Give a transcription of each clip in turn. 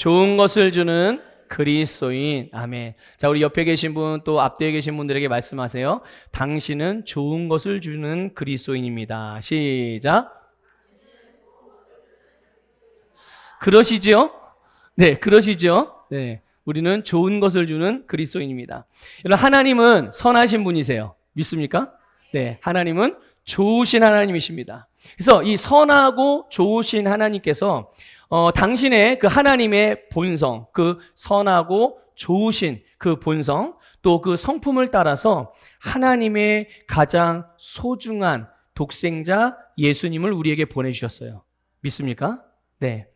좋은 것을 주는 그리스도인. 아멘. 자, 우리 옆에 계신 분 또 앞뒤에 계신 분들에게 말씀하세요. 당신은 좋은 것을 주는 그리스도인입니다. 시작. 그러시죠? 네, 그러시죠? 네. 우리는 좋은 것을 주는 그리스도인입니다. 여러분, 하나님은 선하신 분이세요. 믿습니까? 네, 하나님은 좋으신 하나님이십니다. 그래서 이 선하고 좋으신 하나님께서 당신의 그 하나님의 본성, 그 선하고 좋으신 그 본성, 또 그 성품을 따라서 하나님의 가장 소중한 독생자 예수님을 우리에게 보내주셨어요. 믿습니까? 네.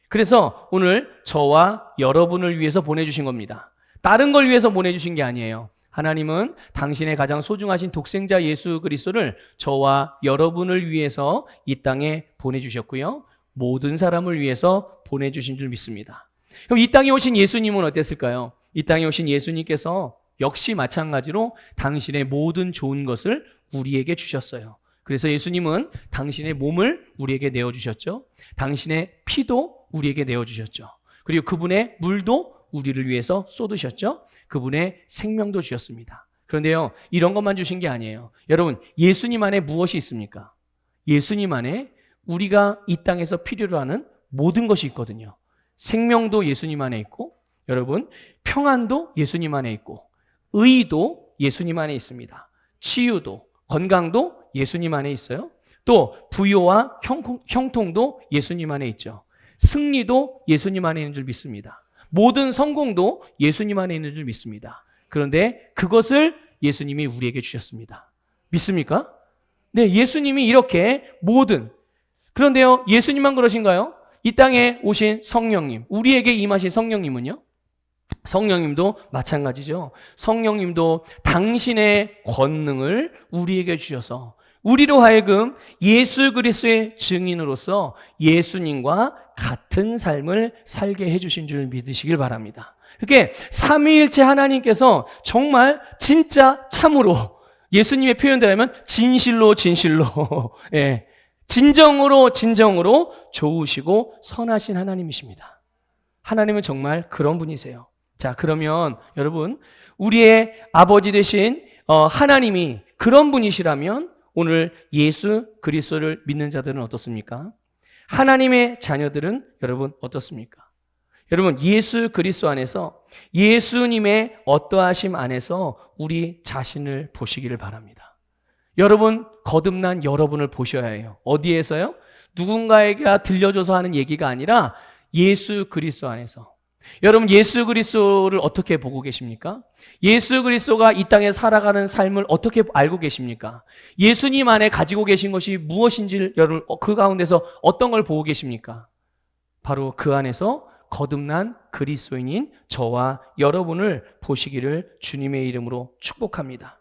그래서 오늘 저와 여러분을 위해서 보내주신 겁니다. 다른 걸 위해서 보내주신 게 아니에요. 하나님은 당신의 가장 소중하신 독생자 예수 그리스도를 저와 여러분을 위해서 이 땅에 보내주셨고요. 모든 사람을 위해서 보내주신 줄 믿습니다. 그럼 이 땅에 오신 예수님은 어땠을까요? 이 땅에 오신 예수님께서 역시 마찬가지로 당신의 모든 좋은 것을 우리에게 주셨어요. 그래서 예수님은 당신의 몸을 우리에게 내어주셨죠. 당신의 피도 우리에게 내어주셨죠. 그리고 그분의 물도 우리를 위해서 쏟으셨죠. 그분의 생명도 주셨습니다. 그런데요, 이런 것만 주신 게 아니에요. 여러분, 예수님 안에 무엇이 있습니까? 예수님 안에 우리가 이 땅에서 필요로 하는 모든 것이 있거든요. 생명도 예수님 안에 있고, 여러분, 평안도 예수님 안에 있고, 의도 예수님 안에 있습니다. 치유도, 건강도 예수님 안에 있어요. 또 부요와 형통도 예수님 안에 있죠. 승리도 예수님 안에 있는 줄 믿습니다. 모든 성공도 예수님 안에 있는 줄 믿습니다. 그런데 그것을 예수님이 우리에게 주셨습니다. 믿습니까? 네, 예수님이 이렇게 모든, 그런데요, 예수님만 그러신가요? 이 땅에 오신 성령님, 우리에게 임하신 성령님은요? 성령님도 마찬가지죠. 성령님도 당신의 권능을 우리에게 주셔서 우리로 하여금 예수 그리스도의 증인으로서 예수님과 같은 삶을 살게 해주신 줄 믿으시길 바랍니다. 이렇게 삼위일체 하나님께서 정말 진짜 참으로 예수님의 표현대로면 진실로 예, 진정으로 좋으시고 선하신 하나님이십니다. 하나님은 정말 그런 분이세요. 자, 그러면 여러분, 우리의 아버지 되신 하나님이 그런 분이시라면 오늘 예수 그리스도를 믿는 자들은 어떻습니까? 하나님의 자녀들은 여러분 어떻습니까? 여러분, 예수 그리스도 안에서 예수님의 어떠하심 안에서 우리 자신을 보시기를 바랍니다. 여러분, 거듭난 여러분을 보셔야 해요. 어디에서요? 누군가에게 들려줘서 하는 얘기가 아니라 예수 그리스도 안에서. 여러분, 예수 그리스도를 어떻게 보고 계십니까? 예수 그리스도가 이 땅에 살아가는 삶을 어떻게 알고 계십니까? 예수님 안에 가지고 계신 것이 무엇인지 여러분 그 가운데서 어떤 걸 보고 계십니까? 바로 그 안에서 거듭난 그리스도인인 저와 여러분을 보시기를 주님의 이름으로 축복합니다.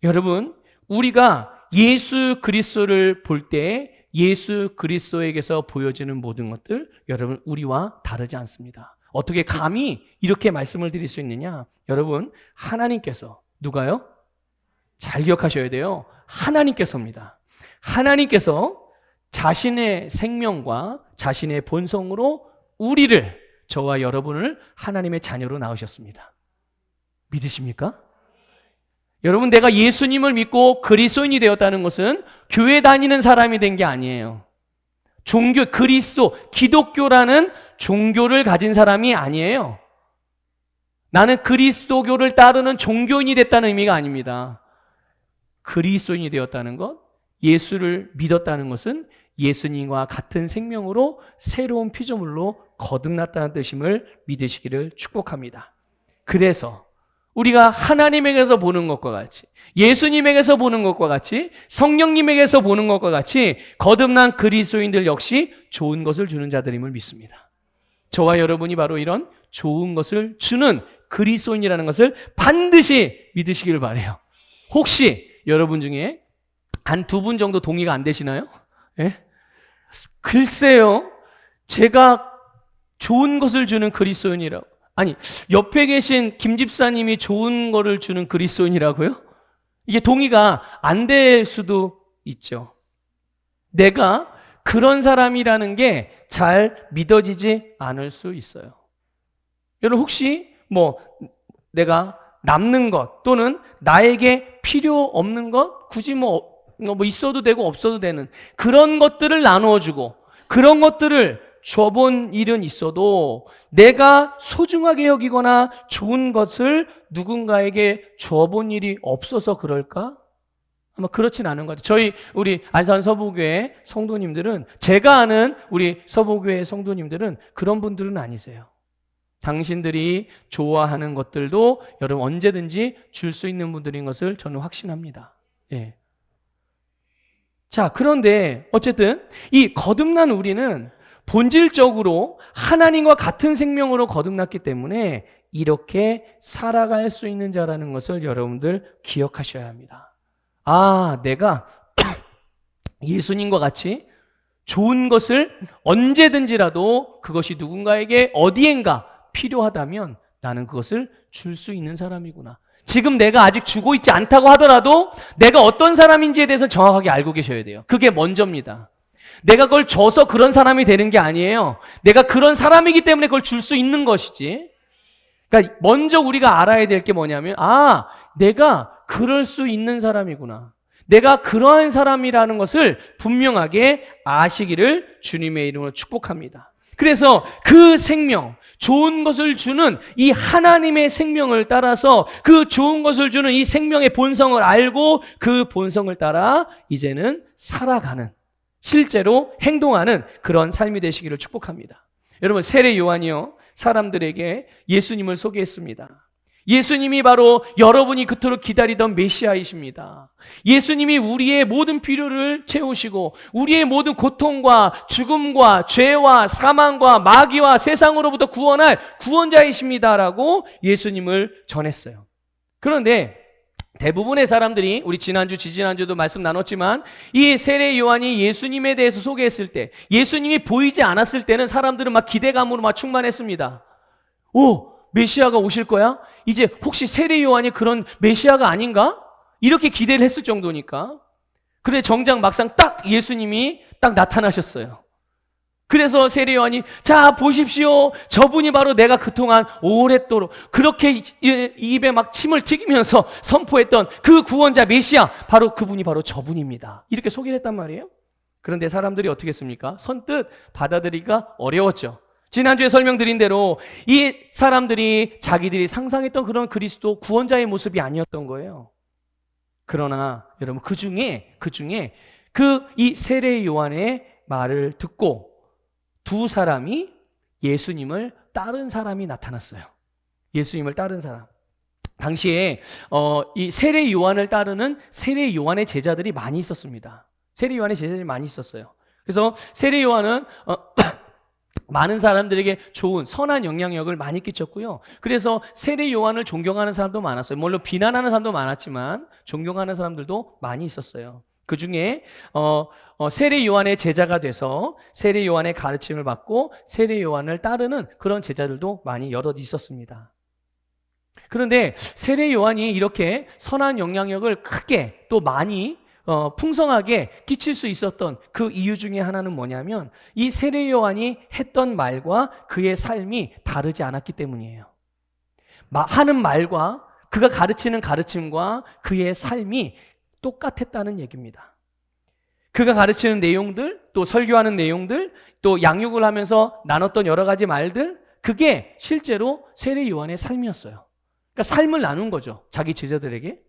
여러분, 우리가 예수 그리스도를 볼 때 예수 그리스도에게서 보여지는 모든 것들, 여러분, 우리와 다르지 않습니다. 어떻게 감히 이렇게 말씀을 드릴 수 있느냐? 여러분, 하나님께서, 누가요? 잘 기억하셔야 돼요. 하나님께서입니다. 하나님께서 자신의 생명과 자신의 본성으로 우리를, 저와 여러분을 하나님의 자녀로 낳으셨습니다. 믿으십니까? 여러분, 내가 예수님을 믿고 그리스도인이 되었다는 것은 교회 다니는 사람이 된 게 아니에요. 종교, 그리스도, 기독교라는 종교를 가진 사람이 아니에요. 나는 그리스도교를 따르는 종교인이 됐다는 의미가 아닙니다. 그리스도인이 되었다는 것, 예수를 믿었다는 것은 예수님과 같은 생명으로 새로운 피조물로 거듭났다는 뜻임을 믿으시기를 축복합니다. 그래서 우리가 하나님에게서 보는 것과 같이, 예수님에게서 보는 것과 같이, 성령님에게서 보는 것과 같이 거듭난 그리스도인들 역시 좋은 것을 주는 자들임을 믿습니다. 저와 여러분이 바로 이런 좋은 것을 주는 그리스도인이라는 것을 반드시 믿으시길 바라요. 혹시 여러분 중에 한 두 분 정도 동의가 안 되시나요? 예? 글쎄요, 제가 좋은 것을 주는 그리스도인이라고. 아니, 옆에 계신 김 집사님이 좋은 거를 주는 그리스도인이라고요? 이게 동의가 안 될 수도 있죠. 내가 그런 사람이라는 게 잘 믿어지지 않을 수 있어요. 여러분 혹시 내가 남는 것 또는 나에게 필요 없는 것 굳이 있어도 되고 없어도 되는 그런 것들을 나누어 주고 그런 것들을 줘본 일은 있어도 내가 소중하게 여기거나 좋은 것을 누군가에게 줘본 일이 없어서 그럴까? 아마 그렇진 않은 것 같아요. 우리 안산 서부교회 성도님들은, 제가 아는 우리 서부교회 성도님들은 그런 분들은 아니세요. 당신들이 좋아하는 것들도 여러분 언제든지 줄 수 있는 분들인 것을 저는 확신합니다. 예. 자, 그런데 어쨌든 이 거듭난 우리는 본질적으로 하나님과 같은 생명으로 거듭났기 때문에 이렇게 살아갈 수 있는 자라는 것을 여러분들 기억하셔야 합니다. 내가 예수님과 같이 좋은 것을 언제든지라도 그것이 누군가에게 어디엔가 필요하다면 나는 그것을 줄 수 있는 사람이구나. 지금 내가 아직 주고 있지 않다고 하더라도 내가 어떤 사람인지에 대해서 정확하게 알고 계셔야 돼요. 그게 먼저입니다. 내가 그걸 줘서 그런 사람이 되는 게 아니에요. 내가 그런 사람이기 때문에 그걸 줄 수 있는 것이지. 그러니까 먼저 우리가 알아야 될 게 뭐냐면 내가 그럴 수 있는 사람이구나. 내가 그러한 사람이라는 것을 분명하게 아시기를 주님의 이름으로 축복합니다. 그래서 그 생명, 좋은 것을 주는 이 하나님의 생명을 따라서 그 좋은 것을 주는 이 생명의 본성을 알고 그 본성을 따라 이제는 살아가는, 실제로 행동하는 그런 삶이 되시기를 축복합니다. 여러분, 세례 요한이요, 사람들에게 예수님을 소개했습니다. 예수님이 바로 여러분이 그토록 기다리던 메시아이십니다. 예수님이 우리의 모든 필요를 채우시고 우리의 모든 고통과 죽음과 죄와 사망과 마귀와 세상으로부터 구원할 구원자이십니다라고 예수님을 전했어요. 그런데 대부분의 사람들이, 우리 지난주, 지지난주도 말씀 나눴지만, 이 세례 요한이 예수님에 대해서 소개했을 때, 예수님이 보이지 않았을 때는 사람들은 막 기대감으로 막 충만했습니다. 메시아가 오실 거야? 이제 혹시 세례 요한이 그런 메시아가 아닌가? 이렇게 기대를 했을 정도니까. 그런데 정작 막상 딱 예수님이 딱 나타나셨어요. 그래서 세례 요한이, 자 보십시오, 저분이 바로 내가 그동안 오랫도록 그렇게 입에 막 침을 튀기면서 선포했던 그 구원자 메시아, 바로 그분이 바로 저분입니다. 이렇게 소개를 했단 말이에요. 그런데 사람들이 어떻게 했습니까? 선뜻 받아들이기가 어려웠죠. 지난주에 설명드린 대로 이 사람들이 자기들이 상상했던 그런 그리스도 구원자의 모습이 아니었던 거예요. 그러나 여러분, 그 중에 이 세례 요한의 말을 듣고 두 사람이 예수님을 따른 사람이 나타났어요. 예수님을 따른 사람. 당시에 이 세례 요한을 따르는 세례 요한의 제자들이 많이 있었습니다. 세례 요한의 제자들이 많이 있었어요. 그래서 세례 요한은 많은 사람들에게 좋은 선한 영향력을 많이 끼쳤고요. 그래서 세례 요한을 존경하는 사람도 많았어요. 물론 비난하는 사람도 많았지만 존경하는 사람들도 많이 있었어요. 그 중에 세례 요한의 제자가 돼서 세례 요한의 가르침을 받고 세례 요한을 따르는 그런 제자들도 많이 여럿 있었습니다. 그런데 세례 요한이 이렇게 선한 영향력을 크게 또 많이 풍성하게 끼칠 수 있었던 그 이유 중에 하나는 뭐냐면, 이 세례 요한이 했던 말과 그의 삶이 다르지 않았기 때문이에요. 하는 말과 그가 가르치는 가르침과 그의 삶이 똑같았다는 얘기입니다. 그가 가르치는 내용들, 또 설교하는 내용들, 또 양육을 하면서 나눴던 여러 가지 말들, 그게 실제로 세례 요한의 삶이었어요. 그러니까 삶을 나눈 거죠, 자기 제자들에게.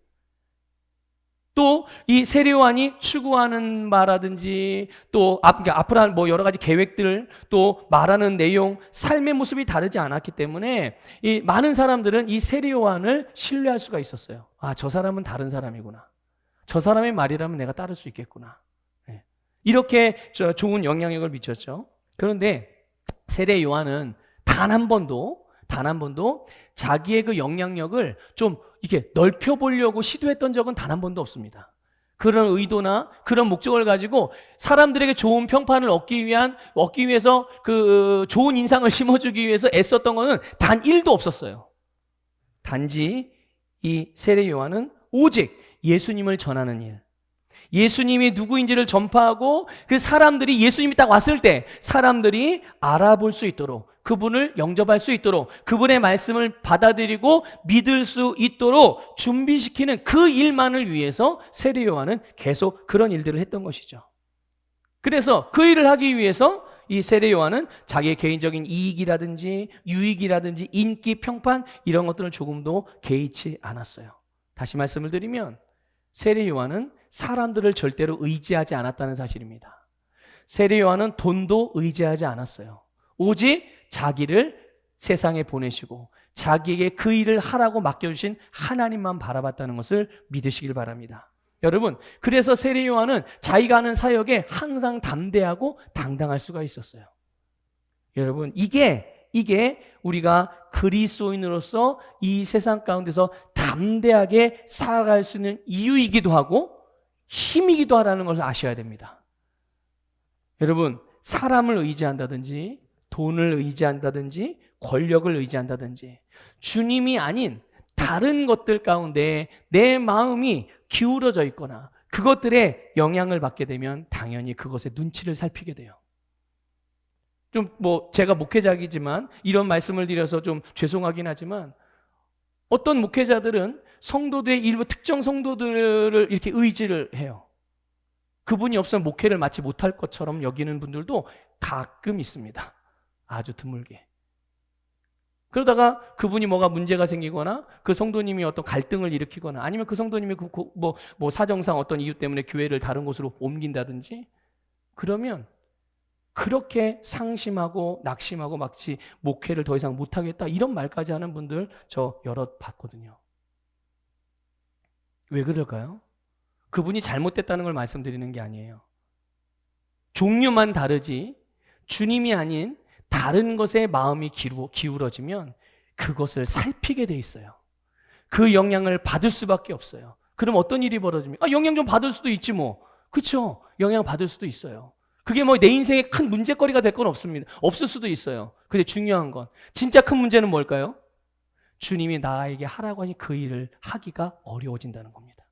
또 이 세례 요한이 추구하는 바라든지 또 앞으로 할 여러 가지 계획들, 또 말하는 내용, 삶의 모습이 다르지 않았기 때문에 이 많은 사람들은 이 세례 요한을 신뢰할 수가 있었어요. 저 사람은 다른 사람이구나. 저 사람의 말이라면 내가 따를 수 있겠구나. 이렇게 좋은 영향력을 미쳤죠. 그런데 세례 요한은 단 한 번도 자기의 그 영향력을 좀 이렇게 넓혀보려고 시도했던 적은 단 한 번도 없습니다. 그런 의도나 그런 목적을 가지고 사람들에게 좋은 평판을 얻기 위해서 그 좋은 인상을 심어주기 위해서 애썼던 것은 단 1도 없었어요. 단지 이 세례 요한은 오직 예수님을 전하는 일, 예수님이 누구인지를 전파하고 그 사람들이 예수님이 딱 왔을 때 사람들이 알아볼 수 있도록, 그분을 영접할 수 있도록, 그분의 말씀을 받아들이고 믿을 수 있도록 준비시키는 그 일만을 위해서 세례 요한은 계속 그런 일들을 했던 것이죠. 그래서 그 일을 하기 위해서 이 세례 요한은 자기의 개인적인 이익이라든지 유익이라든지 인기, 평판 이런 것들을 조금도 개의치 않았어요. 다시 말씀을 드리면 세례 요한은 사람들을 절대로 의지하지 않았다는 사실입니다. 세례 요한은 돈도 의지하지 않았어요. 오직 자기를 세상에 보내시고 자기에게 그 일을 하라고 맡겨주신 하나님만 바라봤다는 것을 믿으시길 바랍니다. 여러분, 그래서 세례 요한은 자기가 하는 사역에 항상 담대하고 당당할 수가 있었어요. 여러분, 이게 우리가 그리스도인으로서 이 세상 가운데서 담대하게 살아갈 수 있는 이유이기도 하고 힘이기도 하다는 것을 아셔야 됩니다. 여러분, 사람을 의지한다든지 돈을 의지한다든지 권력을 의지한다든지 주님이 아닌 다른 것들 가운데 내 마음이 기울어져 있거나 그것들에 영향을 받게 되면 당연히 그것의 눈치를 살피게 돼요. 좀 제가 목회자이지만 이런 말씀을 드려서 좀 죄송하긴 하지만 어떤 목회자들은 성도들의 일부 특정 성도들을 이렇게 의지를 해요. 그분이 없으면 목회를 마치 못할 것처럼 여기는 분들도 가끔 있습니다. 아주 드물게. 그러다가 그분이 뭐가 문제가 생기거나 그 성도님이 어떤 갈등을 일으키거나 아니면 그 성도님이 사정상 어떤 이유 때문에 교회를 다른 곳으로 옮긴다든지 그러면 그렇게 상심하고 낙심하고 마치 목회를 더 이상 못하겠다 이런 말까지 하는 분들 저 여럿 봤거든요. 왜 그럴까요? 그분이 잘못됐다는 걸 말씀드리는 게 아니에요. 종류만 다르지 주님이 아닌 다른 것에 마음이 기울어지면 그것을 살피게 돼 있어요. 그 영향을 받을 수밖에 없어요. 그럼 어떤 일이 벌어집니까? 영향 좀 받을 수도 있지 뭐. 그렇죠? 영향 받을 수도 있어요. 그게 내 인생에 큰 문제거리가 될 건 없습니다. 없을 수도 있어요. 근데 중요한 건 진짜 큰 문제는 뭘까요? 주님이 나에게 하라고 하니 그 일을 하기가 어려워진다는 겁니다.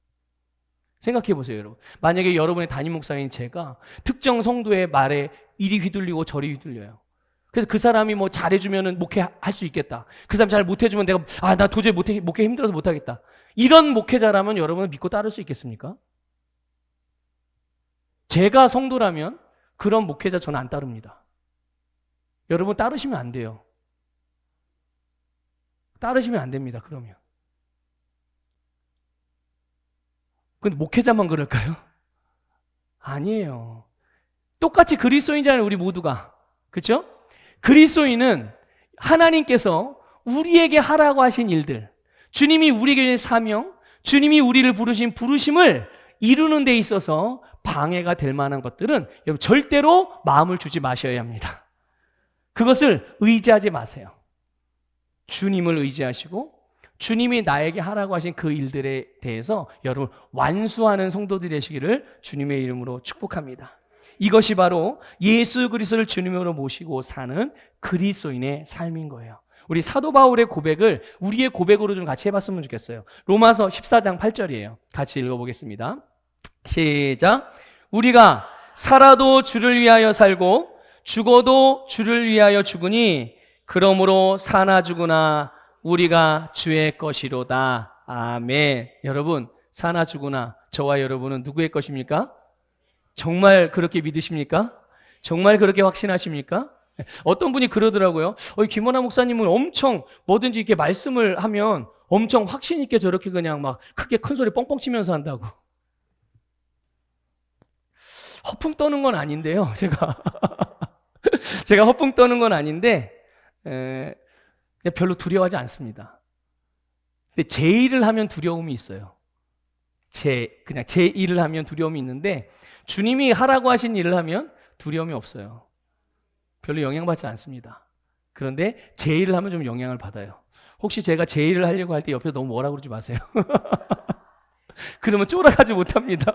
생각해 보세요, 여러분. 만약에 여러분의 담임 목사인 제가 특정 성도의 말에 이리 휘둘리고 저리 휘둘려요. 그래서 그 사람이 잘해주면 목회할 수 있겠다. 그 사람 잘 못해주면 내가 나 도저히 목회 힘들어서 못하겠다. 이런 목회자라면 여러분은 믿고 따를 수 있겠습니까? 제가 성도라면 그런 목회자 저는 안 따릅니다. 여러분 따르시면 안 돼요. 따르시면 안 됩니다. 그러면. 근데 목회자만 그럴까요? 아니에요. 똑같이 그리스도인이잖아요, 우리 모두가. 그렇죠? 그리스도인은 하나님께서 우리에게 하라고 하신 일들, 주님이 우리에게 주신 사명, 주님이 우리를 부르신 부르심을 이루는 데 있어서 방해가 될 만한 것들은 여러분 절대로 마음을 주지 마셔야 합니다. 그것을 의지하지 마세요. 주님을 의지하시고 주님이 나에게 하라고 하신 그 일들에 대해서 여러분 완수하는 성도들이 되시기를 주님의 이름으로 축복합니다. 이것이 바로 예수 그리스도를 주님으로 모시고 사는 그리스도인의 삶인 거예요. 우리 사도 바울의 고백을 우리의 고백으로 좀 같이 해봤으면 좋겠어요. 로마서 14장 8절이에요. 같이 읽어보겠습니다. 시작. 우리가 살아도 주를 위하여 살고 죽어도 주를 위하여 죽으니 그러므로 사나 죽으나 우리가 주의 것이로다. 아멘. 여러분, 사나 죽으나 저와 여러분은 누구의 것입니까? 정말 그렇게 믿으십니까? 정말 그렇게 확신하십니까? 어떤 분이 그러더라고요. 김원하 목사님은 엄청 뭐든지 이렇게 말씀을 하면 엄청 확신 있게 저렇게 그냥 막 크게 큰 소리 뻥뻥 치면서 한다고. 허풍 떠는 건 아닌데요. 제가 허풍 떠는 건 아닌데 그냥 별로 두려워하지 않습니다. 근데 제 일을 하면 두려움이 있어요. 그냥 제 일을 하면 두려움이 있는데 주님이 하라고 하신 일을 하면 두려움이 없어요. 별로 영향받지 않습니다. 그런데 제 일을 하면 좀 영향을 받아요. 혹시 제가 제 일을 하려고 할 때 옆에서 너무 뭐라 그러지 마세요. 그러면 쫄아가지 못합니다.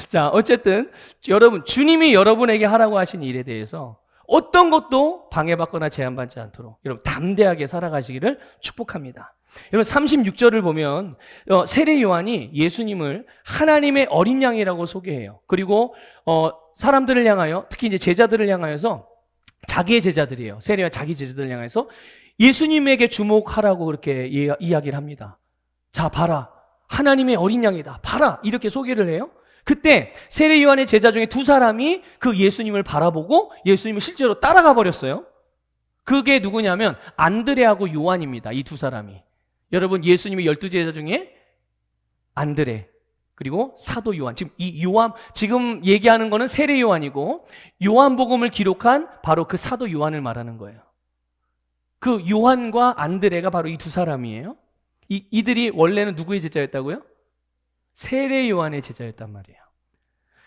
자, 어쨌든 여러분, 주님이 여러분에게 하라고 하신 일에 대해서 어떤 것도 방해받거나 제한받지 않도록 여러분 담대하게 살아가시기를 축복합니다. 여러분 36절을 보면 세례 요한이 예수님을 하나님의 어린 양이라고 소개해요. 그리고 사람들을 향하여, 특히 이제 제자들을 향하여서, 자기의 제자들이에요. 세례와 자기 제자들을 향해서 예수님에게 주목하라고 그렇게 이야기를 합니다. 자, 봐라. 하나님의 어린 양이다. 봐라. 이렇게 소개를 해요. 그때 세례 요한의 제자 중에 두 사람이 그 예수님을 바라보고 예수님을 실제로 따라가 버렸어요. 그게 누구냐면 안드레하고 요한입니다. 이 두 사람이. 여러분, 예수님의 12제자 중에 안드레, 그리고 사도 요한. 지금 이 요한, 지금 얘기하는 거는 세례 요한이고, 요한복음을 기록한 바로 그 사도 요한을 말하는 거예요. 그 요한과 안드레가 바로 이 두 사람이에요. 이들이 원래는 누구의 제자였다고요? 세례 요한의 제자였단 말이에요.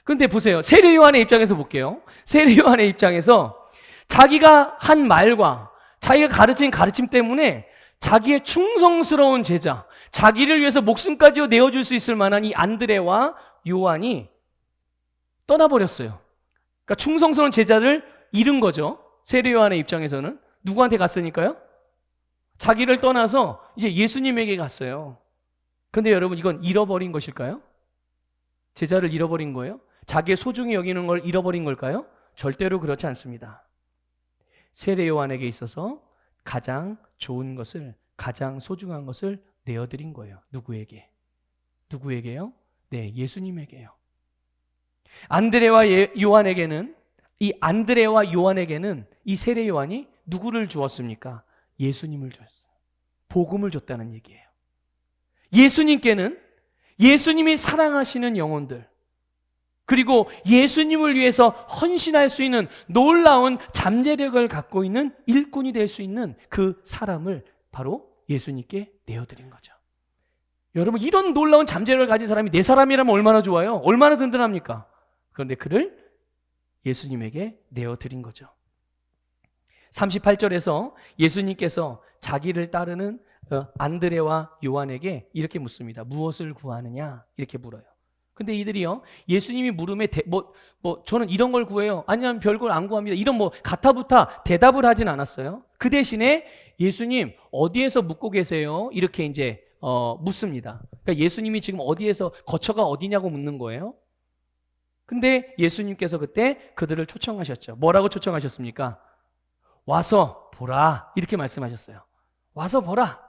그런데 보세요. 세례 요한의 입장에서 볼게요. 세례 요한의 입장에서 자기가 한 말과 자기가 가르친 가르침 때문에 자기의 충성스러운 제자, 자기를 위해서 목숨까지 내어줄 수 있을 만한 이 안드레와 요한이 떠나버렸어요. 그러니까 충성스러운 제자를 잃은 거죠. 세례 요한의 입장에서는. 누구한테 갔으니까요? 자기를 떠나서 이제 예수님에게 갔어요. 그런데 여러분, 이건 잃어버린 것일까요? 제자를 잃어버린 거예요? 자기의 소중히 여기는 걸 잃어버린 걸까요? 절대로 그렇지 않습니다. 세례 요한에게 있어서 가장 좋은 것을, 가장 소중한 것을 내어드린 거예요. 누구에게? 누구에게요? 네, 예수님에게요. 안드레와 요한에게는, 이 안드레와 요한에게는 이 세례 요한이 누구를 주었습니까? 예수님을 줬어요. 복음을 줬다는 얘기예요. 예수님께는 예수님이 사랑하시는 영혼들, 그리고 예수님을 위해서 헌신할 수 있는 놀라운 잠재력을 갖고 있는 일꾼이 될 수 있는 그 사람을 바로 예수님께 내어드린 거죠. 여러분, 이런 놀라운 잠재력을 가진 사람이 내 사람이라면 얼마나 좋아요? 얼마나 든든합니까? 그런데 그를 예수님에게 내어드린 거죠. 38절에서 예수님께서 자기를 따르는 안드레와 요한에게 이렇게 묻습니다. 무엇을 구하느냐? 이렇게 물어요. 근데 이들이요, 예수님이 물음에 저는 이런 걸 구해요, 아니면 별걸 안 구합니다, 이런 가타부타 대답을 하진 않았어요. 그 대신에 예수님 어디에서 묵고 계세요? 이렇게 이제 묻습니다. 그러니까 예수님이 지금 어디에서, 거처가 어디냐고 묻는 거예요. 근데 예수님께서 그때 그들을 초청하셨죠. 뭐라고 초청하셨습니까? 와서 보라, 이렇게 말씀하셨어요. 와서 보라.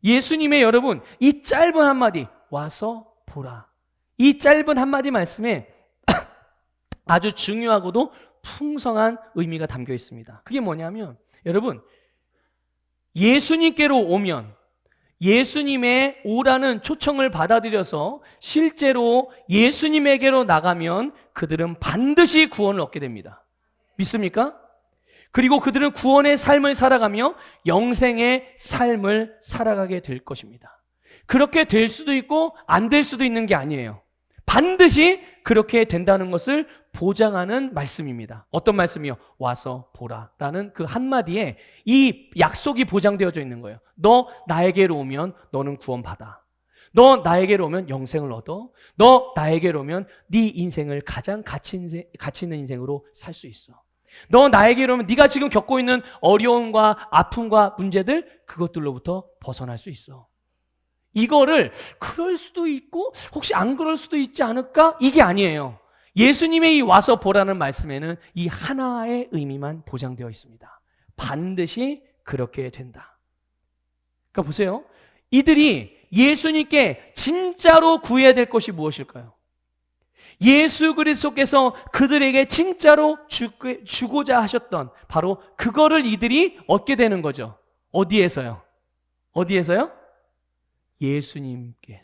예수님의, 여러분, 이 짧은 한마디, 와서 보라, 이 짧은 한마디 말씀에 아주 중요하고도 풍성한 의미가 담겨 있습니다. 그게 뭐냐면, 여러분, 예수님께로 오면, 예수님의 오라는 초청을 받아들여서 실제로 예수님에게로 나가면 그들은 반드시 구원을 얻게 됩니다. 믿습니까? 그리고 그들은 구원의 삶을 살아가며 영생의 삶을 살아가게 될 것입니다. 그렇게 될 수도 있고 안 될 수도 있는 게 아니에요. 반드시 그렇게 된다는 것을 보장하는 말씀입니다. 어떤 말씀이요? 와서 보라라는 그 한마디에 이 약속이 보장되어져 있는 거예요. 너 나에게로 오면 너는 구원받아. 너 나에게로 오면 영생을 얻어. 너 나에게로 오면 네 인생을 가장 가치 있는 인생으로 살 수 있어. 너 나에게로 오면 네가 지금 겪고 있는 어려움과 아픔과 문제들, 그것들로부터 벗어날 수 있어. 이거를 그럴 수도 있고 혹시 안 그럴 수도 있지 않을까? 이게 아니에요. 예수님의 이 와서 보라는 말씀에는 이 하나의 의미만 보장되어 있습니다. 반드시 그렇게 된다. 그러니까 보세요. 이들이 예수님께 진짜로 구해야 될 것이 무엇일까요? 예수 그리스도께서 그들에게 진짜로 주고자 하셨던 바로 그거를 이들이 얻게 되는 거죠. 어디에서요? 어디에서요? 예수님께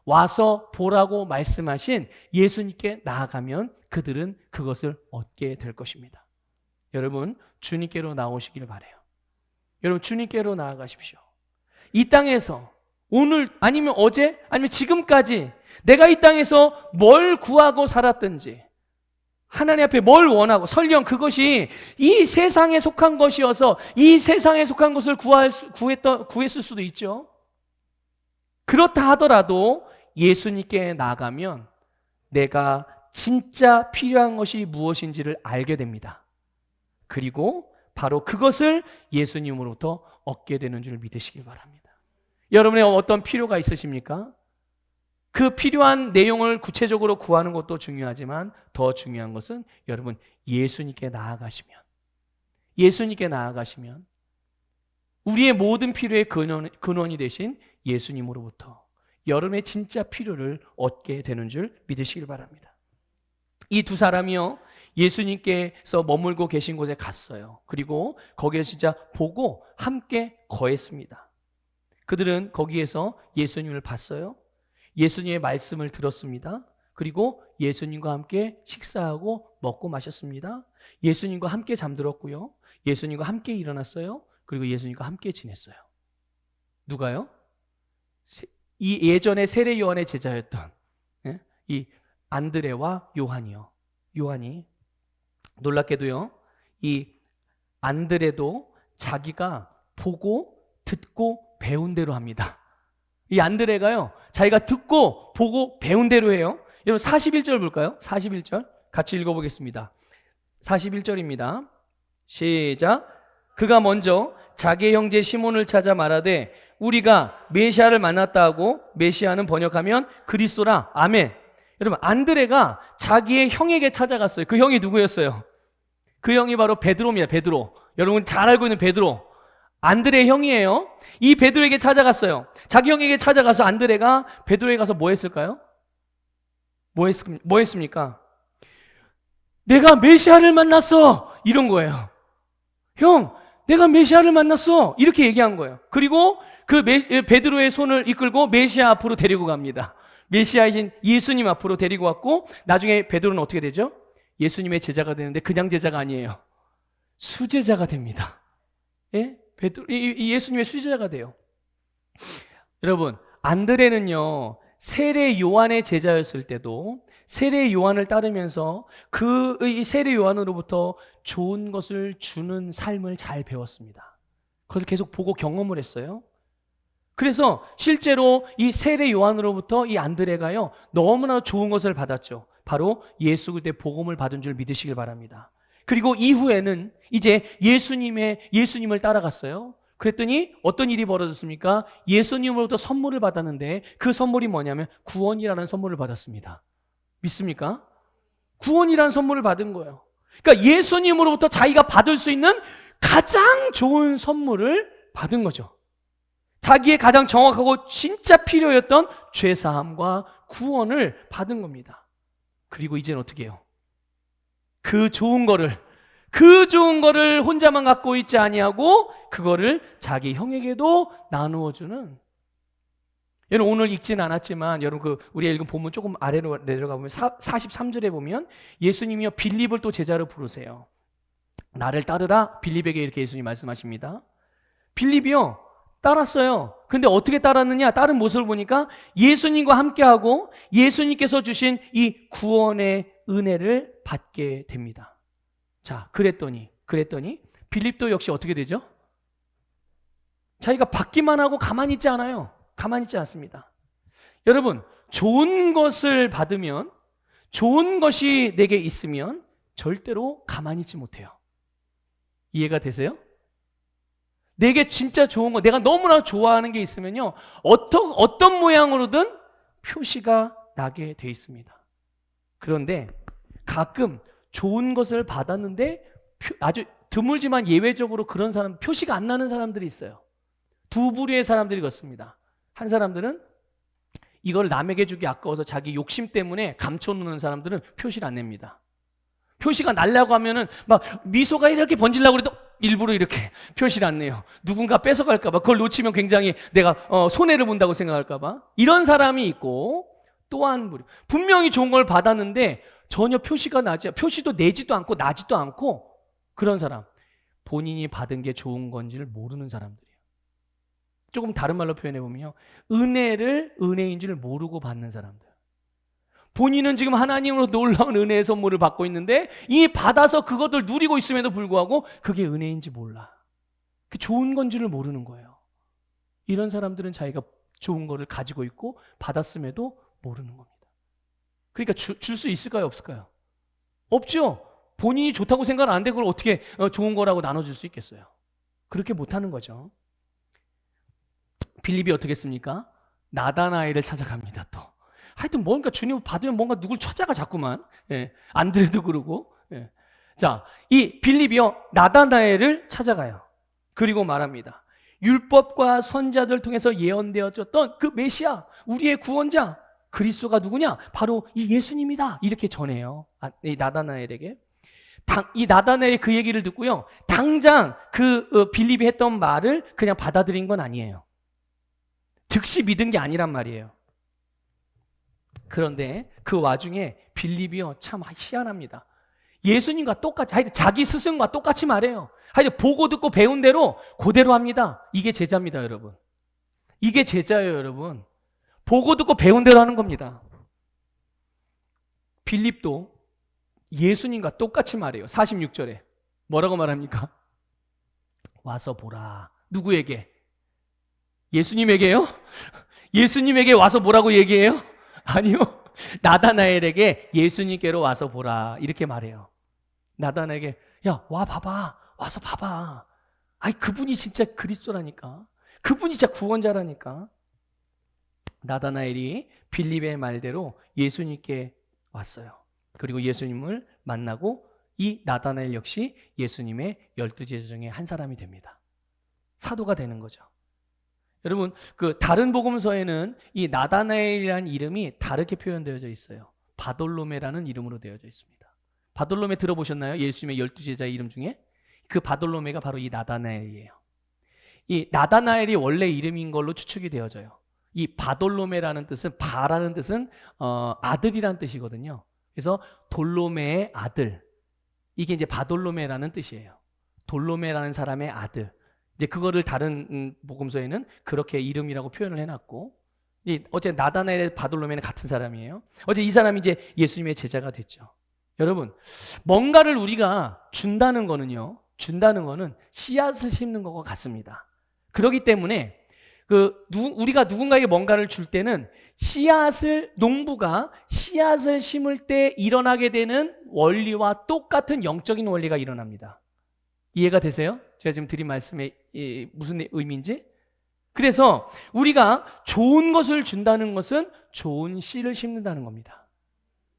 와서 보라고 말씀하신 예수님께 나아가면 그들은 그것을 얻게 될 것입니다. 여러분, 주님께로 나오시길 바라요. 여러분, 주님께로 나아가십시오. 이 땅에서 오늘 아니면 어제 아니면 지금까지 내가 이 땅에서 뭘 구하고 살았든지, 하나님 앞에 뭘 원하고, 설령 그것이 이 세상에 속한 것이어서 이 세상에 속한 것을 구했을 수도 있죠. 그렇다 하더라도 예수님께 나가면 내가 진짜 필요한 것이 무엇인지를 알게 됩니다. 그리고 바로 그것을 예수님으로부터 얻게 되는 줄 믿으시길 바랍니다. 여러분의 어떤 필요가 있으십니까? 그 필요한 내용을 구체적으로 구하는 것도 중요하지만 더 중요한 것은 여러분 예수님께 나아가시면 우리의 모든 필요의 근원이 되신 예수님으로부터 여러분의 진짜 필요를 얻게 되는 줄 믿으시길 바랍니다. 이 두 사람이요, 예수님께서 머물고 계신 곳에 갔어요. 그리고 거기에 진짜 보고 함께 거했습니다. 그들은 거기에서 예수님을 봤어요. 예수님의 말씀을 들었습니다. 그리고 예수님과 함께 식사하고 먹고 마셨습니다. 예수님과 함께 잠들었고요. 예수님과 함께 일어났어요. 그리고 예수님과 함께 지냈어요. 누가요? 이 예전에 세례 요한의 제자였던 이 안드레와 요한이요. 요한이 놀랍게도요, 이 안드레도 자기가 보고 듣고 배운 대로 합니다. 이 안드레가요, 자기가 듣고 보고 배운 대로 해요. 여러분 41절 볼까요? 41절 같이 읽어보겠습니다. 41절입니다. 시작. 그가 먼저 자기의 형제 시몬을 찾아 말하되 우리가 메시아를 만났다 하고, 메시아는 번역하면 그리스도라. 아멘. 여러분 안드레가 자기의 형에게 찾아갔어요. 그 형이 누구였어요? 그 형이 바로 베드로입니다. 베드로. 여러분 잘 알고 있는 베드로. 안드레의 형이에요. 이 베드로에게 찾아갔어요. 자기 형에게 찾아가서 안드레가 베드로에게 가서 뭐 했을까요? 뭐 했습니까? 내가 메시아를 만났어. 이런 거예요. 형, 내가 메시아를 만났어. 이렇게 얘기한 거예요. 그리고 그 베드로의 손을 이끌고 메시아 앞으로 데리고 갑니다. 메시아이신 예수님 앞으로 데리고 왔고, 나중에 베드로는 어떻게 되죠? 예수님의 제자가 되는데 그냥 제자가 아니에요. 수제자가 됩니다. 예? 예수님의 수제자가 돼요. 여러분, 안드레는요, 세례 요한의 제자였을 때도 세례 요한을 따르면서 이 세례 요한으로부터 좋은 것을 주는 삶을 잘 배웠습니다. 그것을 계속 보고 경험을 했어요. 그래서 실제로 이 세례 요한으로부터 이 안드레가요, 너무나 좋은 것을 받았죠. 바로 예수 그리스도의 복음을 받은 줄 믿으시길 바랍니다. 그리고 이후에는 이제 예수님을 따라갔어요. 그랬더니 어떤 일이 벌어졌습니까? 예수님으로부터 선물을 받았는데 그 선물이 뭐냐면 구원이라는 선물을 받았습니다. 믿습니까? 구원이라는 선물을 받은 거예요. 그러니까 예수님으로부터 자기가 받을 수 있는 가장 좋은 선물을 받은 거죠. 자기의 가장 정확하고 진짜 필요했던 죄사함과 구원을 받은 겁니다. 그리고 이제는 어떻게 해요? 그 좋은 거를 혼자만 갖고 있지 아니하고 그거를 자기 형에게도 나누어 주는. 여러분 오늘 읽지는 않았지만 여러분 우리가 읽은 본문 조금 아래로 내려가 보면 43절에 보면 예수님이요 빌립을 또 제자로 부르세요. 나를 따르라. 빌립에게 이렇게 예수님 말씀하십니다. 빌립이요 따랐어요. 근데 어떻게 따랐느냐? 다른 모습을 보니까 예수님과 함께하고 예수님께서 주신 이 구원의 은혜를 받게 됩니다. 자, 그랬더니 빌립도 역시 어떻게 되죠? 자기가 받기만 하고 가만히 있지 않아요. 가만히 있지 않습니다. 여러분, 좋은 것을 받으면, 좋은 것이 내게 있으면 절대로 가만히 있지 못해요. 이해가 되세요? 내게 진짜 좋은 거, 내가 너무나 좋아하는 게 있으면요, 어떤 모양으로든 표시가 나게 돼 있습니다. 그런데 가끔 좋은 것을 받았는데 아주 드물지만 예외적으로 그런 사람, 표시가 안 나는 사람들이 있어요. 두 부류의 사람들이 그렇습니다. 한 사람들은 이걸 남에게 주기 아까워서 자기 욕심 때문에 감춰놓는 사람들은 표시를 안 냅니다. 표시가 날려고 하면은 막 미소가 이렇게 번지려고 해도 일부러 이렇게 표시를 안 내요. 누군가 뺏어갈까봐, 그걸 놓치면 굉장히 내가 손해를 본다고 생각할까봐. 이런 사람이 있고, 또 한 부류, 분명히 좋은 걸 받았는데 전혀 표시도 내지도 않고 나지도 않고, 그런 사람, 본인이 받은 게 좋은 건지를 모르는 사람들이에요. 조금 다른 말로 표현해보면요, 은혜를 은혜인 줄 모르고 받는 사람들. 본인은 지금 하나님으로 놀라운 은혜의 선물을 받고 있는데 이미 받아서 그것을 누리고 있음에도 불구하고 그게 은혜인지 몰라. 그 좋은 건지를 모르는 거예요. 이런 사람들은 자기가 좋은 거를 가지고 있고 받았음에도 모르는 겁니다. 그러니까 줄 수 있을까요? 없을까요? 없죠. 본인이 좋다고 생각 안 돼. 그걸 어떻게 좋은 거라고 나눠줄 수 있겠어요? 그렇게 못하는 거죠. 빌립이 어떻게 했습니까? 나다나엘을 찾아갑니다. 또 하여튼 뭔가 주님 받으면 뭔가 누굴 찾아가 자꾸만. 예, 안드레도 그러고. 예. 자, 이 빌립이요 나다나엘을 찾아가요. 그리고 말합니다. 율법과 선자들 통해서 예언되어졌던 그 메시아, 우리의 구원자 그리스도가 누구냐? 바로 이 예수님이다. 이렇게 전해요. 이 나다나엘에게. 이 나다나엘이 그 얘기를 듣고요. 당장 그 빌립이 했던 말을 그냥 받아들인 건 아니에요. 즉시 믿은 게 아니란 말이에요. 그런데 그 와중에 빌립이요 참 희한합니다. 예수님과 똑같이, 하여튼 자기 스승과 똑같이 말해요. 하여튼 보고 듣고 배운 대로 그대로 합니다. 이게 제자입니다, 여러분. 이게 제자예요, 여러분. 보고 듣고 배운 대로 하는 겁니다. 빌립도 예수님과 똑같이 말해요. 46절에 뭐라고 말합니까? 와서 보라. 누구에게? 예수님에게요? 예수님에게 와서 뭐라고 얘기해요? 아니요. 나다나엘에게 예수님께로 와서 보라. 이렇게 말해요. 나다나엘에게 야, 와 봐봐. 와서 봐봐. 아니 그분이 진짜 그리스도라니까. 그분이 진짜 구원자라니까. 나다나엘이 빌립의 말대로 예수님께 왔어요. 그리고 예수님을 만나고 이 나다나엘 역시 예수님의 12제자 중에 한 사람이 됩니다. 사도가 되는 거죠. 여러분, 그 다른 복음서에는 이 나다나엘이라는 이름이 다르게 표현되어져 있어요. 바돌로메라는 이름으로 되어져 있습니다. 바돌로메 들어보셨나요? 예수님의 12제자의 이름 중에? 그 바돌로메가 바로 이 나다나엘이에요. 이 나다나엘이 원래 이름인 걸로 추측이 되어져요. 이 바돌로메라는 뜻은, 바라는 뜻은 아들이라는 뜻이거든요. 그래서 돌로메의 아들, 이게 이제 바돌로메라는 뜻이에요. 돌로메라는 사람의 아들. 이제 그거를 다른 복음서에는 그렇게 이름이라고 표현을 해놨고, 어제 나다나엘 바돌로메는 같은 사람이에요. 어제 이 사람이 이제 예수님의 제자가 됐죠. 여러분, 뭔가를 우리가 준다는 거는 씨앗을 심는 것과 같습니다. 그렇기 때문에 우리가 누군가에게 뭔가를 줄 때는 농부가 씨앗을 심을 때 일어나게 되는 원리와 똑같은 영적인 원리가 일어납니다. 이해가 되세요? 제가 지금 드린 말씀에 무슨 의미인지? 그래서 우리가 좋은 것을 준다는 것은 좋은 씨를 심는다는 겁니다.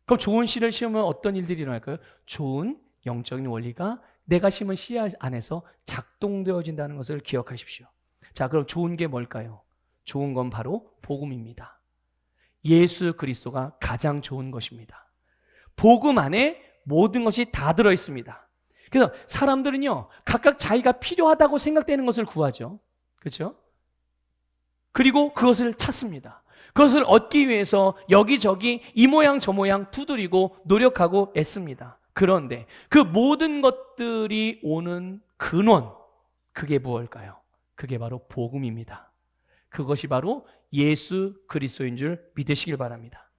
그럼 좋은 씨를 심으면 어떤 일들이 일어날까요? 좋은 영적인 원리가 내가 심은 씨앗 안에서 작동되어진다는 것을 기억하십시오. 자, 그럼 좋은 게 뭘까요? 좋은 건 바로 복음입니다. 예수 그리스도가 가장 좋은 것입니다. 복음 안에 모든 것이 다 들어있습니다. 그래서 사람들은요, 각각 자기가 필요하다고 생각되는 것을 구하죠. 그렇죠? 그리고 그것을 찾습니다. 그것을 얻기 위해서 여기저기 이 모양 저 모양 두드리고 노력하고 애씁니다. 그런데 그 모든 것들이 오는 근원, 그게 무엇일까요? 그게 바로 복음입니다. 그것이 바로 예수 그리스도인 줄 믿으시길 바랍니다.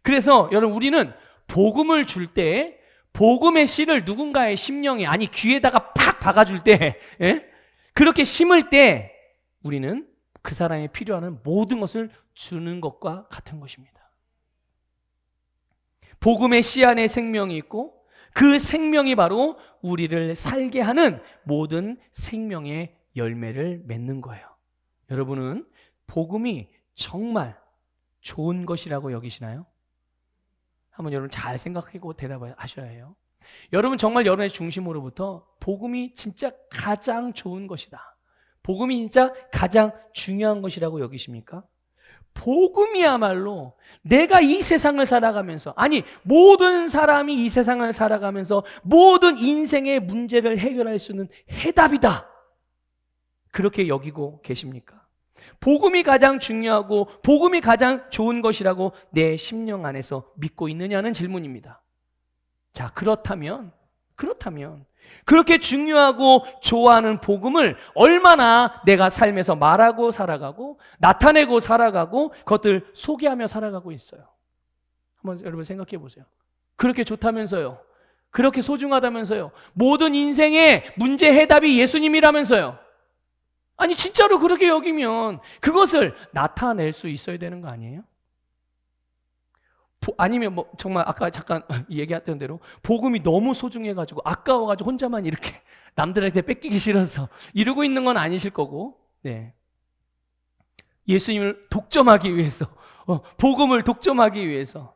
그래서 여러분, 우리는 복음을 줄 때 복음의 씨를 누군가의 심령에, 아니 귀에다가 팍 박아줄 때, 그렇게 심을 때 우리는 그 사람이 필요한 모든 것을 주는 것과 같은 것입니다. 복음의 씨 안에 생명이 있고 그 생명이 바로 우리를 살게 하는 모든 생명의 열매를 맺는 거예요. 여러분은 복음이 정말 좋은 것이라고 여기시나요? 한번 여러분 잘 생각하고 대답하셔야 해요. 여러분 정말 여러분의 중심으로부터 복음이 진짜 가장 좋은 것이다, 복음이 진짜 가장 중요한 것이라고 여기십니까? 복음이야말로 내가 이 세상을 살아가면서, 아니 모든 사람이 이 세상을 살아가면서 모든 인생의 문제를 해결할 수 있는 해답이다, 그렇게 여기고 계십니까? 복음이 가장 중요하고 복음이 가장 좋은 것이라고 내 심령 안에서 믿고 있느냐는 질문입니다. 자, 그렇다면 그렇게 중요하고 좋아하는 복음을 얼마나 내가 삶에서 말하고 살아가고 나타내고 살아가고 그것들 소개하며 살아가고 있어요. 한번 여러분 생각해 보세요. 그렇게 좋다면서요, 그렇게 소중하다면서요, 모든 인생의 문제 해답이 예수님이라면서요. 아니 진짜로 그렇게 여기면 그것을 나타낼 수 있어야 되는 거 아니에요? 아니면 뭐 정말 아까 잠깐 얘기했던 대로 복음이 너무 소중해가지고 아까워가지고 혼자만 이렇게 남들한테 뺏기기 싫어서 이러고 있는 건 아니실 거고, 네. 예수님을 독점하기 위해서, 복음을 독점하기 위해서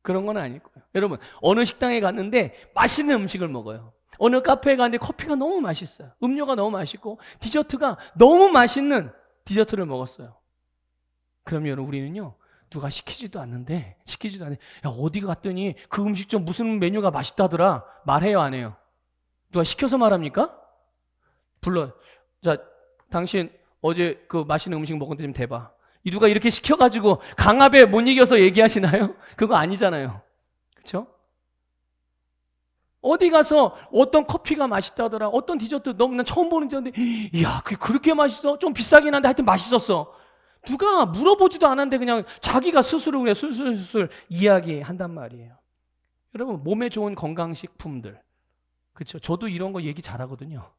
그런 건 아닐 거예요. 여러분, 어느 식당에 갔는데 맛있는 음식을 먹어요. 어느 카페에 갔는데 커피가 너무 맛있어요. 음료가 너무 맛있고 디저트가 너무 맛있는 디저트를 먹었어요. 그러면 우리는요, 누가 시키지도 않는데 야, 어디 갔더니 그 음식점 무슨 메뉴가 맛있다더라 말해요, 안 해요? 누가 시켜서 말합니까? 자, 당신 어제 그 맛있는 음식 먹었는데 좀 대봐. 누가 이렇게 시켜가지고 강압에 못 이겨서 얘기하시나요? 그거 아니잖아요. 그렇죠? 어디 가서 어떤 커피가 맛있다더라, 어떤 디저트 너무 난 처음 보는 디저트인데 이야, 그게 그렇게 맛있어? 좀 비싸긴 한데 하여튼 맛있었어. 누가 물어보지도 않았는데 그냥 자기가 스스로 그냥 술술술 이야기한단 말이에요. 여러분, 몸에 좋은 건강식품들, 그렇죠? 저도 이런 거 얘기 잘하거든요.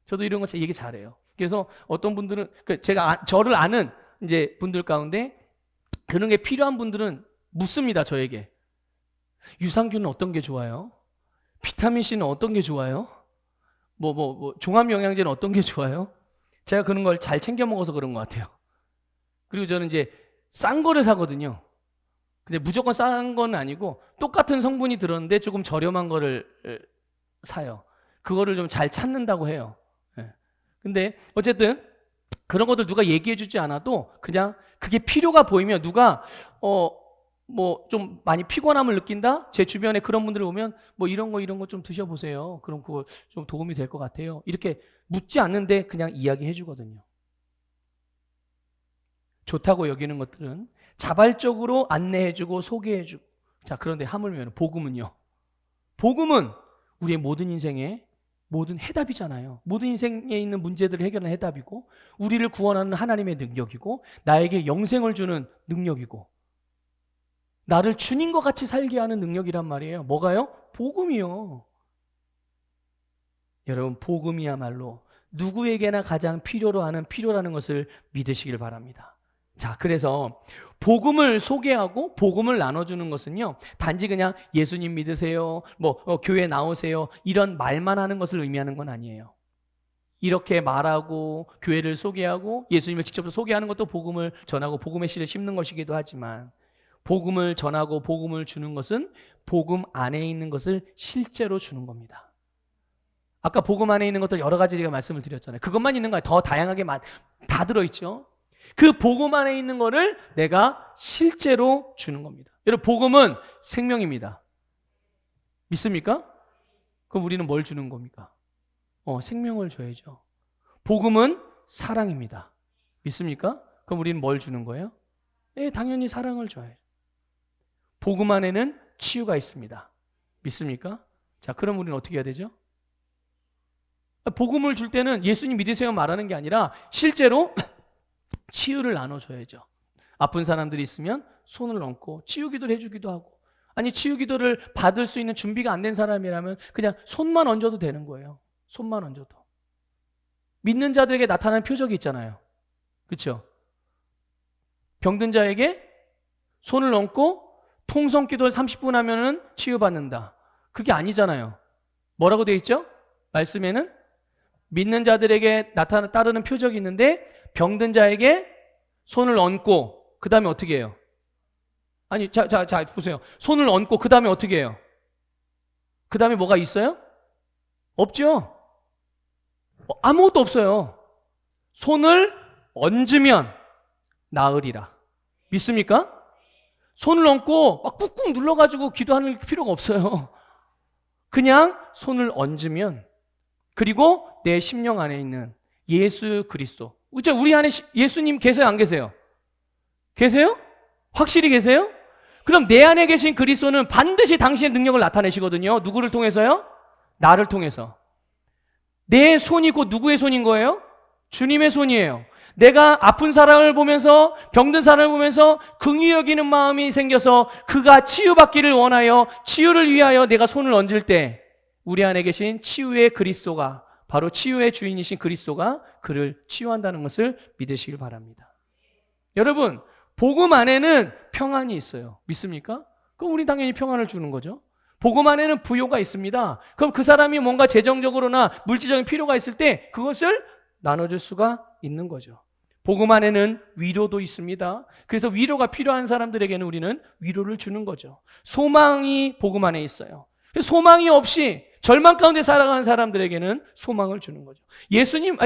저도 이런 거 얘기 잘해요. 그래서 어떤 분들은 제가 저를 아는 이제 분들 가운데 그런 게 필요한 분들은 묻습니다, 저에게. 유산균은 어떤 게 좋아요? 비타민 C는 어떤 게 좋아요? 종합 영양제는 어떤 게 좋아요? 제가 그런 걸 잘 챙겨 먹어서 그런 것 같아요. 그리고 저는 이제 싼 거를 사거든요. 근데 무조건 싼 건 아니고 똑같은 성분이 들었는데 조금 저렴한 거를 사요. 그거를 좀 잘 찾는다고 해요. 근데 어쨌든 그런 것들 누가 얘기해 주지 않아도 그냥 그게 필요가 보이면 누가 좀 많이 피곤함을 느낀다? 제 주변에 그런 분들이 오면 이런 거 좀 드셔보세요. 그럼 그거 좀 도움이 될 것 같아요. 이렇게 묻지 않는데 그냥 이야기해 주거든요. 좋다고 여기는 것들은 자발적으로 안내해 주고 소개해 주고. 자, 그런데 하물며 복음은요. 복음은 우리의 모든 인생에 모든 해답이잖아요. 모든 인생에 있는 문제들을 해결하는 해답이고, 우리를 구원하는 하나님의 능력이고, 나에게 영생을 주는 능력이고, 나를 주님과 같이 살게 하는 능력이란 말이에요. 뭐가요? 복음이요. 여러분, 복음이야말로 누구에게나 가장 필요로 하는 필요라는 것을 믿으시길 바랍니다. 자, 그래서 복음을 소개하고 복음을 나눠주는 것은요, 단지 그냥 예수님 믿으세요, 교회 나오세요, 이런 말만 하는 것을 의미하는 건 아니에요. 이렇게 말하고 교회를 소개하고 예수님을 직접 소개하는 것도 복음을 전하고 복음의 씨를 심는 것이기도 하지만, 복음을 전하고 복음을 주는 것은 복음 안에 있는 것을 실제로 주는 겁니다. 아까 복음 안에 있는 것들 여러 가지 제가 말씀을 드렸잖아요. 그것만 있는 거예요. 더 다양하게 다 들어있죠. 그 복음 안에 있는 거를 내가 실제로 주는 겁니다. 여러분, 복음은 생명입니다. 믿습니까? 그럼 우리는 뭘 주는 겁니까? 생명을 줘야죠. 복음은 사랑입니다. 믿습니까? 그럼 우리는 뭘 주는 거예요? 당연히 사랑을 줘야죠. 복음 안에는 치유가 있습니다. 믿습니까? 자, 그럼 우리는 어떻게 해야 되죠? 복음을 줄 때는 예수님 믿으세요 말하는 게 아니라 실제로 치유를 나눠줘야죠. 아픈 사람들이 있으면 손을 얹고 치유 기도를 해주기도 하고, 아니 치유 기도를 받을 수 있는 준비가 안 된 사람이라면 그냥 손만 얹어도 되는 거예요. 손만 얹어도. 믿는 자들에게 나타나는 표적이 있잖아요. 그렇죠? 병든 자에게 손을 얹고 통성 기도를 30분 하면은 치유받는다. 그게 아니잖아요. 뭐라고 되어 있죠? 말씀에는 믿는 자들에게 따르는 표적이 있는데 병든 자에게 손을 얹고 그 다음에 어떻게 해요? 아니, 자 보세요. 손을 얹고 그 다음에 어떻게 해요? 그 다음에 뭐가 있어요? 없죠? 아무것도 없어요. 손을 얹으면 나으리라. 믿습니까? 손을 얹고 막 꾹꾹 눌러가지고 기도하는 필요가 없어요. 그냥 손을 얹으면, 그리고 내 심령 안에 있는 예수 그리스도. 우리 안에 예수님 계세요, 안 계세요? 계세요? 확실히 계세요? 그럼 내 안에 계신 그리스도는 반드시 당신의 능력을 나타내시거든요. 누구를 통해서요? 나를 통해서. 내 손이 곧 누구의 손인 거예요? 주님의 손이에요. 내가 아픈 사람을 보면서, 병든 사람을 보면서 긍휼히 여기는 마음이 생겨서 그가 치유받기를 원하여 치유를 위하여 내가 손을 얹을 때 우리 안에 계신 치유의 그리스도가, 바로 치유의 주인이신 그리스도가 그를 치유한다는 것을 믿으시길 바랍니다. 여러분, 복음 안에는 평안이 있어요. 믿습니까? 그럼 우리 당연히 평안을 주는 거죠. 복음 안에는 부요가 있습니다. 그럼 그 사람이 뭔가 재정적으로나 물질적인 필요가 있을 때 그것을 나눠줄 수가 있는 거죠. 복음 안에는 위로도 있습니다. 그래서 위로가 필요한 사람들에게는 우리는 위로를 주는 거죠. 소망이 복음 안에 있어요. 소망이 없이 절망 가운데 살아가는 사람들에게는 소망을 주는 거죠. 예수님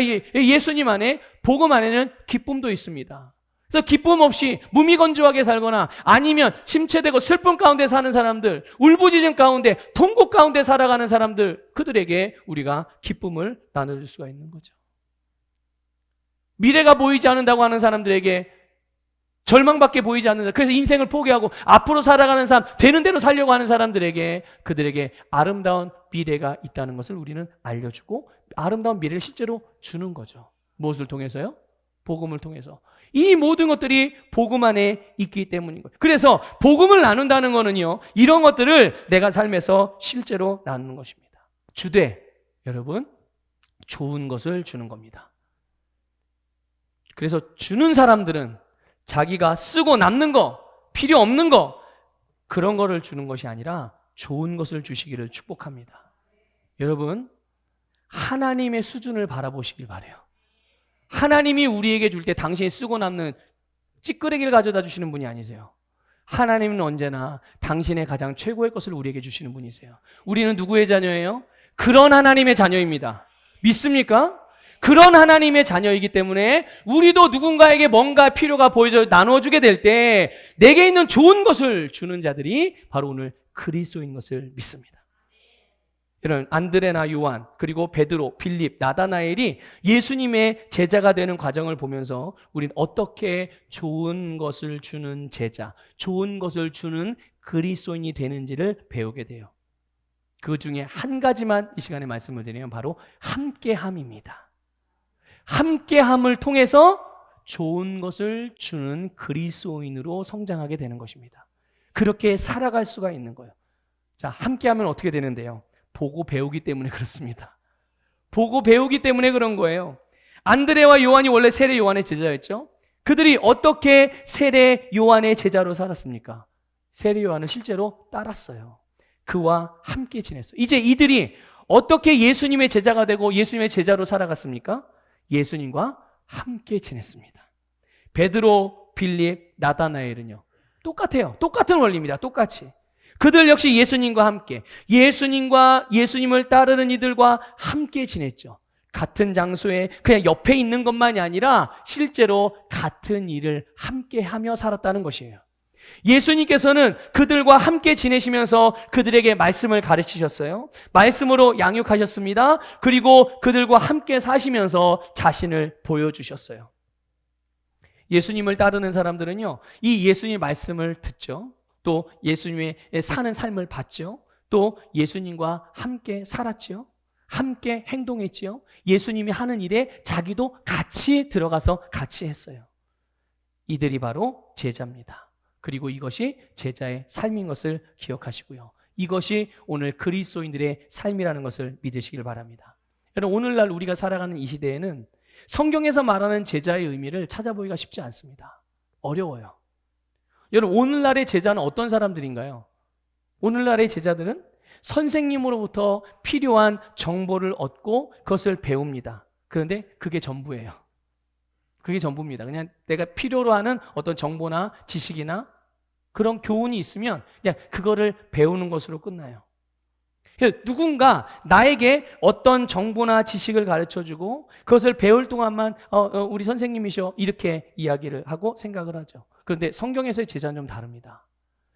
안에, 복음 안에는 기쁨도 있습니다. 그래서 기쁨 없이 무미건조하게 살거나 아니면 침체되고 슬픔 가운데 사는 사람들, 울부짖음 가운데, 통곡 가운데 살아가는 사람들, 그들에게 우리가 기쁨을 나눠줄 수가 있는 거죠. 미래가 보이지 않는다고 하는 사람들에게, 절망밖에 보이지 않는다, 그래서 인생을 포기하고 앞으로 살아가는 사람, 되는 대로 살려고 하는 사람들에게, 그들에게 아름다운 미래가 있다는 것을 우리는 알려주고 아름다운 미래를 실제로 주는 거죠. 무엇을 통해서요? 복음을 통해서. 이 모든 것들이 복음 안에 있기 때문인 거예요. 그래서 복음을 나눈다는 거는요, 이런 것들을 내가 삶에서 실제로 나누는 것입니다. 주되, 여러분, 좋은 것을 주는 겁니다. 그래서 주는 사람들은 자기가 쓰고 남는 거, 필요 없는 거, 그런 거를 주는 것이 아니라 좋은 것을 주시기를 축복합니다. 여러분, 하나님의 수준을 바라보시길 바라요. 하나님이 우리에게 줄 때 당신이 쓰고 남는 찌끄레기를 가져다 주시는 분이 아니세요. 하나님은 언제나 당신의 가장 최고의 것을 우리에게 주시는 분이세요. 우리는 누구의 자녀예요? 그런 하나님의 자녀입니다. 믿습니까? 그런 하나님의 자녀이기 때문에 우리도 누군가에게 뭔가 필요가 보여져 나눠주게 될 때 내게 있는 좋은 것을 주는 자들이 바로 오늘 그리스도인 것을 믿습니다. 이런 안드레나 요한, 그리고 베드로, 빌립, 나다나엘이 예수님의 제자가 되는 과정을 보면서 우리는 어떻게 좋은 것을 주는 제자, 좋은 것을 주는 그리스도인이 되는지를 배우게 돼요. 그 중에 한 가지만 이 시간에 말씀을 드리면 바로 함께함입니다. 함께함을 통해서 좋은 것을 주는 그리스도인으로 성장하게 되는 것입니다. 그렇게 살아갈 수가 있는 거예요. 자, 함께하면 어떻게 되는데요? 보고 배우기 때문에 그렇습니다. 보고 배우기 때문에 그런 거예요. 안드레와 요한이 원래 세례 요한의 제자였죠. 그들이 어떻게 세례 요한의 제자로 살았습니까? 세례 요한을 실제로 따랐어요. 그와 함께 지냈어요. 이제 이들이 어떻게 예수님의 제자가 되고 예수님의 제자로 살아갔습니까? 예수님과 함께 지냈습니다. 베드로, 빌립, 나다나엘은요, 똑같아요. 똑같은 원리입니다. 똑같이. 그들 역시 예수님과 함께, 예수님과 예수님을 따르는 이들과 함께 지냈죠. 같은 장소에 그냥 옆에 있는 것만이 아니라 실제로 같은 일을 함께 하며 살았다는 것이에요. 예수님께서는 그들과 함께 지내시면서 그들에게 말씀을 가르치셨어요. 말씀으로 양육하셨습니다. 그리고 그들과 함께 사시면서 자신을 보여주셨어요. 예수님을 따르는 사람들은요, 이 예수님의 말씀을 듣죠. 또 예수님의 사는 삶을 봤죠. 또 예수님과 함께 살았죠. 함께 행동했지요. 예수님이 하는 일에 자기도 같이 들어가서 같이 했어요. 이들이 바로 제자입니다. 그리고 이것이 제자의 삶인 것을 기억하시고요. 이것이 오늘 그리스도인들의 삶이라는 것을 믿으시길 바랍니다. 여러분, 오늘날 우리가 살아가는 이 시대에는 성경에서 말하는 제자의 의미를 찾아보기가 쉽지 않습니다. 어려워요. 여러분, 오늘날의 제자는 어떤 사람들인가요? 오늘날의 제자들은 선생님으로부터 필요한 정보를 얻고 그것을 배웁니다. 그런데 그게 전부예요. 그게 전부입니다. 그냥 내가 필요로 하는 어떤 정보나 지식이나 그런 교훈이 있으면 그냥 그거를 배우는 것으로 끝나요. 누군가 나에게 어떤 정보나 지식을 가르쳐주고 그것을 배울 동안만 우리 선생님이셔 이렇게 이야기를 하고 생각을 하죠. 그런데 성경에서의 제자는 좀 다릅니다.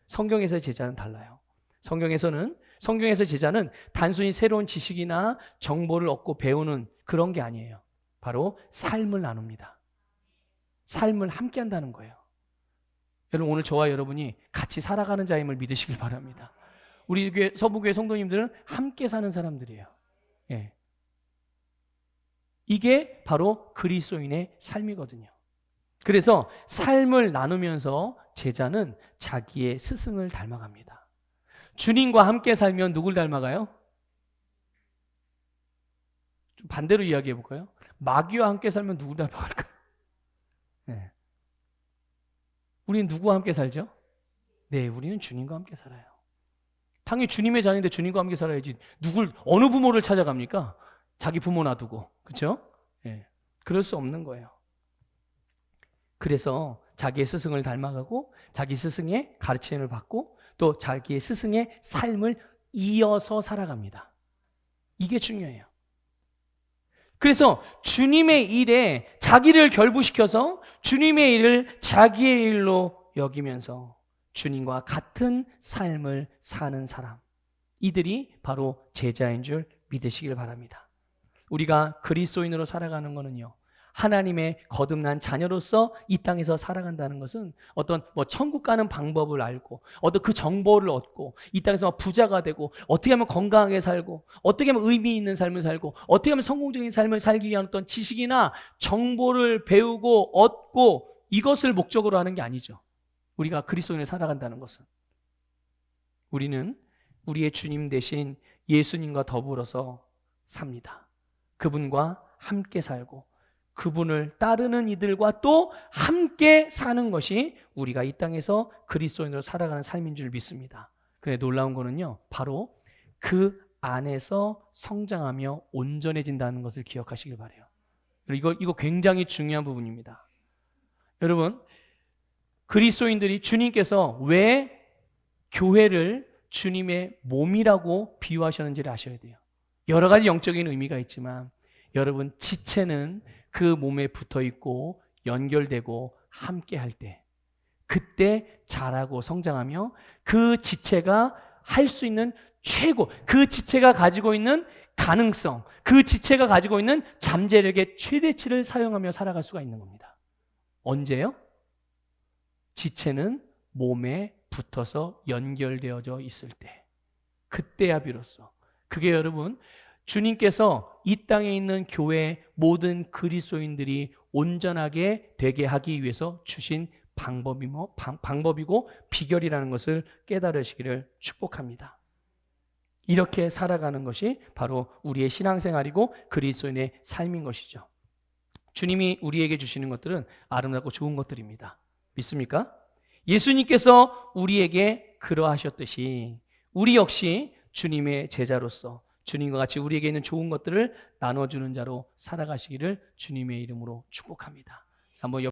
성경에서의 제자는 달라요. 성경에서 제자는 단순히 새로운 지식이나 정보를 얻고 배우는 그런 게 아니에요. 바로 삶을 나눕니다. 삶을 함께 한다는 거예요. 여러분, 오늘 저와 여러분이 같이 살아가는 자임을 믿으시길 바랍니다. 우리 교회, 서부교회 성도님들은 함께 사는 사람들이에요. 예. 이게 바로 그리스도인의 삶이거든요. 그래서 삶을 나누면서 제자는 자기의 스승을 닮아갑니다. 주님과 함께 살면 누굴 닮아가요? 좀 반대로 이야기해 볼까요? 마귀와 함께 살면 누굴 닮아갈까요? 네. 우리는 누구와 함께 살죠? 네, 우리는 주님과 함께 살아요. 당연히 주님의 자녀인데 주님과 함께 살아야지. 어느 부모를 찾아갑니까? 자기 부모 놔두고. 그렇죠? 예. 그럴 수 없는 거예요. 그래서 자기의 스승을 닮아가고 자기 스승의 가르침을 받고 또 자기의 스승의 삶을 이어서 살아갑니다. 이게 중요해요. 그래서 주님의 일에 자기를 결부시켜서 주님의 일을 자기의 일로 여기면서 주님과 같은 삶을 사는 사람, 이들이 바로 제자인 줄 믿으시길 바랍니다. 우리가 그리스도인으로 살아가는 것은요, 하나님의 거듭난 자녀로서 이 땅에서 살아간다는 것은 어떤 천국 가는 방법을 알고 어떤 그 정보를 얻고 이 땅에서 부자가 되고 어떻게 하면 건강하게 살고 어떻게 하면 의미 있는 삶을 살고 어떻게 하면 성공적인 삶을 살기 위한 어떤 지식이나 정보를 배우고 얻고 이것을 목적으로 하는 게 아니죠. 우리가 그리스도인을 살아간다는 것은 우리는 우리의 주님 대신 예수님과 더불어서 삽니다. 그분과 함께 살고 그분을 따르는 이들과 또 함께 사는 것이 우리가 이 땅에서 그리스도인으로 살아가는 삶인 줄 믿습니다. 그런데 놀라운 거는요, 바로 그 안에서 성장하며 온전해진다는 것을 기억하시길 바라요. 이거 굉장히 중요한 부분입니다. 여러분, 그리스도인들이 주님께서 왜 교회를 주님의 몸이라고 비유하셨는지를 아셔야 돼요. 여러 가지 영적인 의미가 있지만 여러분, 지체는 그 몸에 붙어 있고 연결되고 함께 할 때, 그때 자라고 성장하며 그 지체가 할 수 있는 최고, 그 지체가 가지고 있는 가능성, 그 지체가 가지고 있는 잠재력의 최대치를 사용하며 살아갈 수가 있는 겁니다. 언제요? 지체는 몸에 붙어서 연결되어져 있을 때, 그때야 비로소. 그게 여러분, 주님께서 이 땅에 있는 교회 모든 그리스도인들이 온전하게 되게 하기 위해서 주신 방법이고 비결이라는 것을 깨달으시기를 축복합니다. 이렇게 살아가는 것이 바로 우리의 신앙생활이고 그리스도인의 삶인 것이죠. 주님이 우리에게 주시는 것들은 아름답고 좋은 것들입니다. 믿습니까? 예수님께서 우리에게 그러하셨듯이 우리 역시 주님의 제자로서 주님과 같이 우리에게 있는 좋은 것들을 나눠주는 자로 살아가시기를 주님의 이름으로 축복합니다. 한번